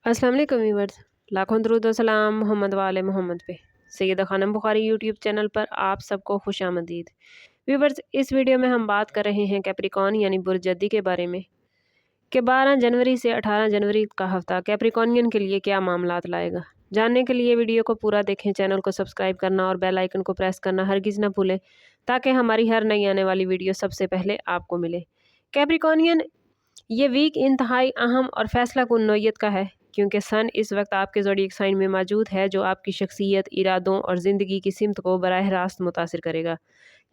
अस्सलाम वालेकुम व्यूअर्स, लाखों दरूद व सलाम मोहम्मद वाले मोहम्मद पे। सैयदा खानम बुखारी यूट्यूब चैनल पर आप सबको खुशामदीद। व्यूअर्स, इस वीडियो में हम बात कर रहे हैं कैप्रिकॉन यानी बुर्ज जद्दी के बारे में कि 12 जनवरी से 18 जनवरी का हफ्ता कैप्रिकॉनियन के लिए क्या मामलात लाएगा। जानने के लिए वीडियो को पूरा देखें, चैनल को सब्सक्राइब करना और बेल आइकन को प्रेस करना हरगिज़ न भूलें ताकि हमारी हर नई आने वाली वीडियो सबसे पहले आपको मिले। कैप्रिकॉनियन ये वीक इंतहाई अहम और फैसला कुन नौयत का है क्योंकि सन इस वक्त आपके ज़ोडिएक साइन में मौजूद है जो आपकी शख्सियत, इरादों और ज़िंदगी की सिमत को बराह रास्त मुतासिर करेगा।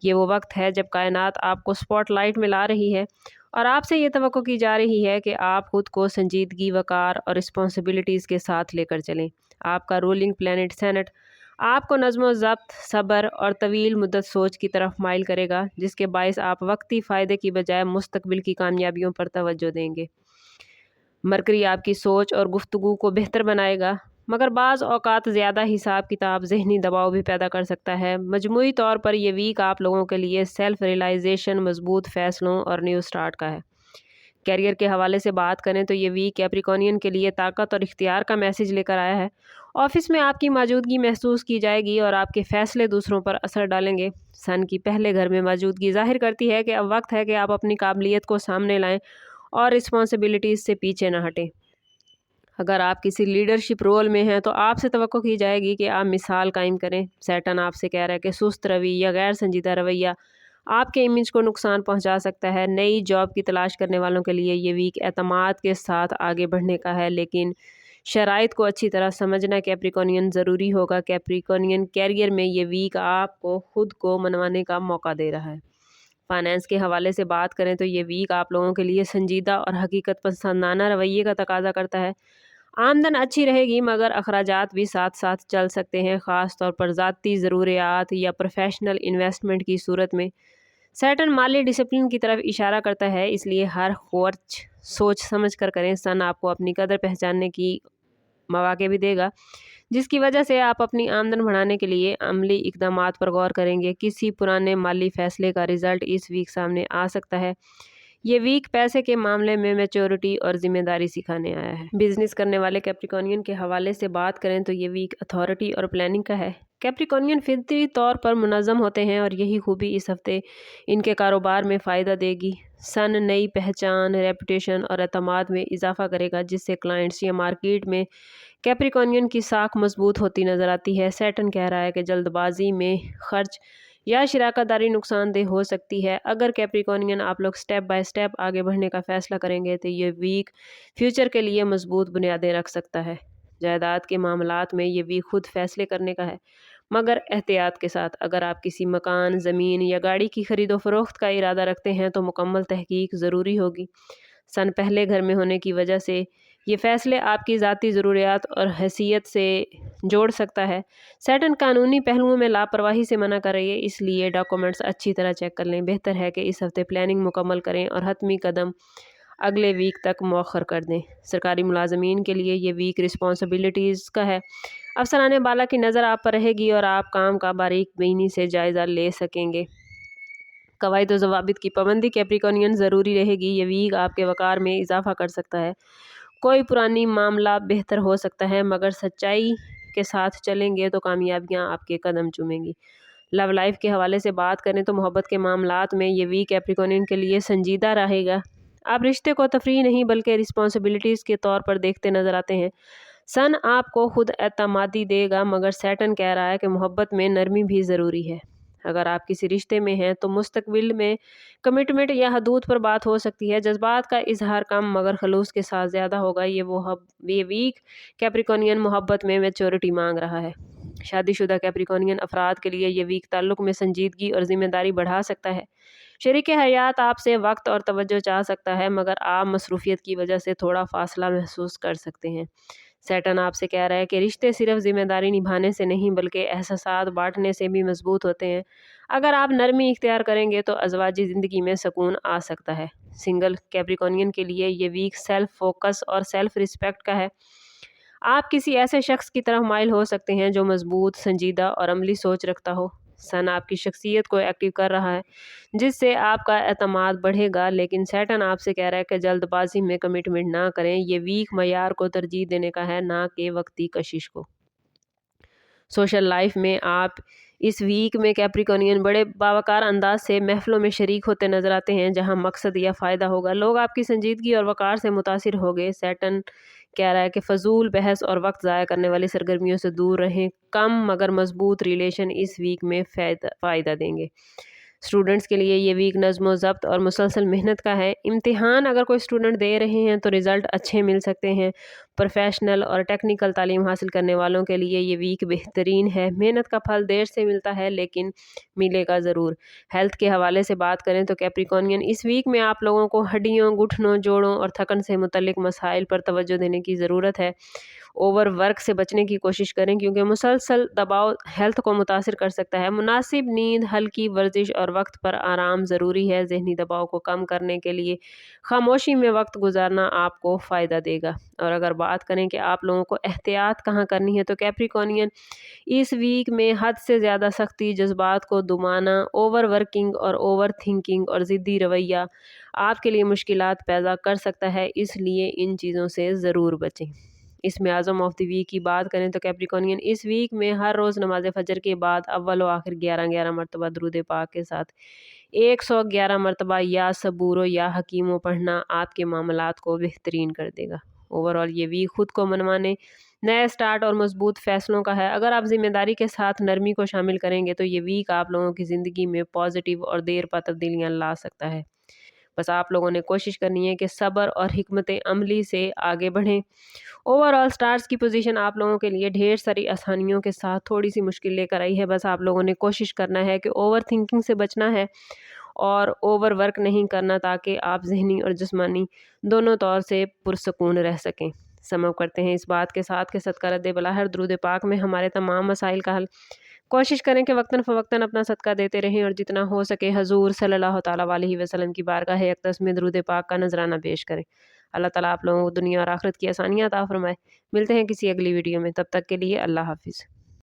ये वो वक्त है जब कायनात आपको स्पॉटलाइट में ला रही है और आपसे ये तवक्को की जा रही है कि आप खुद को संजीदगी, वकार और रिस्पॉन्सिबिलिटीज़ के साथ लेकर चलें। आपका रूलिंग प्लैनेट सेनेट आपको नज़्म ज़ब्त, सब्र और तवील मुद्दत सोच की तरफ माइल करेगा, जिसके बायस आप वक्ती फ़ायदे की बजाय मुस्तकबिल की कामयाबियों पर तवज्जो देंगे। मरकरी आपकी सोच और गुफ्तगू को बेहतर बनाएगा, मगर बाज़ औक़ात ज़्यादा हिसाब किताब ज़हनी दबाव भी पैदा कर सकता है। मजमूई तौर पर यह वीक आप लोगों के लिए सेल्फ़ रियलाइजेशन, मजबूत फ़ैसलों और न्यू स्टार्ट का है। कैरियर के हवाले से बात करें तो ये वीक कैप्रिकॉनियन के लिए ताकत और इख्तियार का मैसेज लेकर आया है। ऑफिस में आपकी मौजूदगी महसूस की जाएगी और आपके फ़ैसले दूसरों पर असर डालेंगे। सन की पहले घर में मौजूदगी ज़ाहिर करती है कि अब वक्त है कि आप अपनी काबिलियत को सामने लाएं और रिस्पॉन्सिबिलिटीज़ से पीछे न हटें। अगर आप किसी लीडरशिप रोल में हैं तो आपसे तवक्को की जाएगी कि आप मिसाल कायम करें। सैटर्न आपसे कह रहा है कि सुस्त रवैया या गैर संजीदा रवैया आपके इमेज को नुकसान पहुंचा सकता है। नई जॉब की तलाश करने वालों के लिए ये वीक एतमाद के साथ आगे बढ़ने का है, लेकिन शराइत को अच्छी तरह समझना कैप्रिकॉनियन ज़रूरी होगा। कैप्रिकॉनियन कैरियर में ये वीक आपको खुद को मनवाने का मौका दे रहा है। फाइनेंस के हवाले से बात करें तो ये वीक आप लोगों के लिए संजीदा और हकीकत पसंदाना रवैये का तकाजा करता है। आमदन अच्छी रहेगी मगर अखराजात भी साथ साथ चल सकते हैं, ख़ास तौर पर ज़ाती ज़रूरियात या प्रोफेशनल इन्वेस्टमेंट की सूरत में। सैटर्न माली डिसिप्लिन की तरफ इशारा करता है, इसलिए हर खर्च सोच समझ कर करें। सन आपको अपनी कदर पहचानने की मौके भी देगा, जिसकी वजह से आप अपनी आमदन बढ़ाने के लिए अमली इकदामात पर गौर करेंगे। किसी पुराने माली फैसले का रिजल्ट इस वीक सामने आ सकता है। ये वीक पैसे के मामले में मैच्योरिटी और ज़िम्मेदारी सिखाने आया है। बिजनेस करने वाले कैप्रिकॉनियन के हवाले से बात करें तो ये वीक अथॉरिटी और प्लानिंग का है। कैप्रिकॉनियन फितरी तौर पर मुनज़्ज़म होते हैं और यही खूबी इस हफ्ते इनके कारोबार में फ़ायदा देगी। सन नई पहचान, रेपुटेशन और एतमाद में इजाफा करेगा, जिससे क्लाइंट्स या मार्केट में कैप्रिकॉनियन की साख मजबूत होती नज़र आती है। सैटर्न कह रहा है कि जल्दबाजी में खर्च या शराकतदारी नुकसानदेह हो सकती है। अगर कैप्रिकॉनियन आप लोग स्टेप बाय स्टेप आगे बढ़ने का फ़ैसला करेंगे तो ये वीक फ्यूचर के लिए मजबूत बुनियादें रख सकता है। जायदाद के मामलात में ये वीक खुद फैसले करने का है, मगर एहतियात के साथ। अगर आप किसी मकान, ज़मीन या गाड़ी की खरीदो फरोख्त का इरादा रखते हैं तो मुकम्मल तहकीक ज़रूरी होगी। सन पहले घर में होने की वजह से ये फ़ैसले आपकी ज़ाती ज़रूरियात और हैसियत से जोड़ सकता है। सैटर्न कानूनी पहलुओं में लापरवाही से मना कर रही है, इसलिए डॉक्यूमेंट्स अच्छी तरह चेक कर लें। बेहतर है कि इस हफ्ते प्लानिंग मुकम्मल करें और हतमी कदम अगले वीक तक मौखर कर दें। सरकारी मुलाजमीन के लिए ये वीक रिस्पॉन्सिबिलिटीज़ का है। अफसरान बाला की नज़र आप पर रहेगी और आप काम का बारीक बीनी से जायज़ा ले सकेंगे। कवायद व ज़वाबित की पाबंदी कैप्रिकॉनियन ज़रूरी रहेगी। ये वीक आपके वक़ार में इजाफा कर सकता है। कोई पुरानी मामला बेहतर हो सकता है, मगर सच्चाई के साथ चलेंगे तो कामयाबियाँ आपके कदम चूमेंगी। लव लाइफ के हवाले से बात करें तो मोहब्बत के मामलात में ये वीक कैप्रिकॉनियन के लिए संजीदा रहेगा। आप रिश्ते को तफरीह नहीं बल्कि रिस्पॉन्सिबिलिटीज़ के तौर पर देखते नज़र आते हैं। सन आपको खुद एतमादी देगा, मगर सैटर्न कह रहा है कि मोहब्बत में नरमी भी ज़रूरी है। अगर आप किसी रिश्ते में हैं तो मुस्तकबिल में कमिटमेंट या हदूद पर बात हो सकती है। जज्बात का इजहार कम मगर खलूस के साथ ज़्यादा होगा। ये वीक कैप्रिकॉनियन मोहब्बत में मैच्योरिटी मांग रहा है। शादीशुदा कैप्रिकॉनियन अफराद के लिए ये वीक ताल्लुक़ में संजीदगी और ज़िम्मेदारी बढ़ा सकता है। शरीक हयात आपसे वक्त और तवज्जो चाह सकता है, मगर आप मसरूफ़ियत की वजह से थोड़ा फ़ासला महसूस कर सकते हैं। सैटर्न आपसे कह रहा है कि रिश्ते सिर्फ ज़िम्मेदारी निभाने से नहीं बल्कि एहसासात बांटने से भी मजबूत होते हैं। अगर आप नरमी इख्तियार करेंगे तो अज़वाजी ज़िंदगी में सुकून आ सकता है। सिंगल कैप्रिकॉनियन के लिए ये वीक सेल्फ फोकस और सेल्फ रिस्पेक्ट का है। आप किसी ऐसे शख्स की तरफ माइल हो सकते हैं जो मजबूत, संजीदा और अमली सोच रखता हो। سن آپ کی شخصیت کو ایکٹیو کر رہا ہے جس سے آپ کا اعتماد بڑھے گا، لیکن سیٹن آپ سے کہہ رہا ہے کہ جلد بازی میں کمٹمنٹ نہ کریں، یہ ویک معیار کو ترجیح دینے کا ہے نہ کہ وقتی کشش کو۔ سوشل لائف میں آپ اس ویک میں کیپریکونین بڑے باوقار انداز سے محفلوں میں شریک ہوتے نظر آتے ہیں جہاں مقصد یا فائدہ ہوگا، لوگ آپ کی سنجیدگی اور وقار سے متاثر ہوگے۔ سیٹن کہہ رہا ہے کہ فضول بحث اور وقت ضائع کرنے والی سرگرمیوں سے دور رہیں، کم مگر مضبوط ریلیشن اس ویک میں فائدہ دیں گے۔ اسٹوڈنٹس کے لیے یہ ویک نظم و ضبط اور مسلسل محنت کا ہے، امتحان اگر کوئی اسٹوڈنٹ دے رہے ہیں تو رزلٹ اچھے مل سکتے ہیں۔ پروفیشنل اور ٹیکنیکل تعلیم حاصل کرنے والوں کے لیے یہ ویک بہترین ہے، محنت کا پھل دیر سے ملتا ہے لیکن ملے گا ضرور۔ ہیلتھ کے حوالے سے بات کریں تو کیپریکونین اس ویک میں آپ لوگوں کو ہڈیوں، گھٹنوں، جوڑوں اور تھکن سے متعلق مسائل پر توجہ دینے کی ضرورت ہے۔ اوور ورک سے بچنے کی کوشش کریں کیونکہ مسلسل دباؤ ہیلتھ کو متاثر کر سکتا ہے۔ مناسب نیند، ہلکی ورزش اور وقت پر آرام ضروری ہے۔ ذہنی دباؤ کو کم کرنے کے لیے خاموشی میں وقت گزارنا آپ کو فائدہ دے گا۔ اور اگر بات کریں کہ آپ لوگوں کو احتیاط کہاں کرنی ہے تو کیپریکونین اس ویک میں حد سے زیادہ سختی، جذبات کو دبانا، اوور ورکنگ اور اوور تھنکنگ اور ضدی رویہ آپ کے لیے مشکلات پیدا کر سکتا ہے، اس لیے ان چیزوں سے ضرور بچیں۔ اس میں اعظم آف دی ویک کی بات کریں تو کیپریکونین اس ویک میں ہر روز نماز فجر کے بعد اول و آخر 11 مرتبہ درود پاک کے ساتھ 111 مرتبہ یا صبورو یا حکیمو پڑھنا آپ کے معاملات کو بہترین کر دے گا۔ اوورآل یہ ویک خود کو منوانے، نئے سٹارٹ اور مضبوط فیصلوں کا ہے۔ اگر آپ ذمہ داری کے ساتھ نرمی کو شامل کریں گے تو یہ ویک آپ لوگوں کی زندگی میں پازیٹیو اور دیر پا تبدیلیاں لا سکتا ہے۔ بس آپ لوگوں نے کوشش کرنی ہے کہ صبر اور حکمت عملی سے آگے بڑھیں۔ اوورآل سٹارز کی پوزیشن آپ لوگوں کے لیے ڈھیر ساری آسانیوں کے ساتھ تھوڑی سی مشکل لے کر آئی ہے، بس آپ لوگوں نے کوشش کرنا ہے کہ اوور تھنکنگ سے بچنا ہے اور اوور ورک نہیں کرنا تاکہ آپ ذہنی اور جسمانی دونوں طور سے پرسکون رہ سکیں۔ سم اپ کرتے ہیں اس بات کے ساتھ کہ صدقہ رد بلاہر درود پاک میں ہمارے تمام مسائل کا حل۔ کوشش کریں کہ وقتاً فوقتاً اپنا صدقہ دیتے رہیں اور جتنا ہو سکے حضور صلی اللہ تعالیٰ علیہ وسلم کی بارگاہ اقدس میں درود پاک کا نذرانہ پیش کریں۔ اللہ تعالیٰ آپ لوگوں کو دنیا اور آخرت کی آسانیاں عطا فرمائے۔ ملتے ہیں کسی اگلی ویڈیو میں، تب تک کے لیے اللہ حافظ۔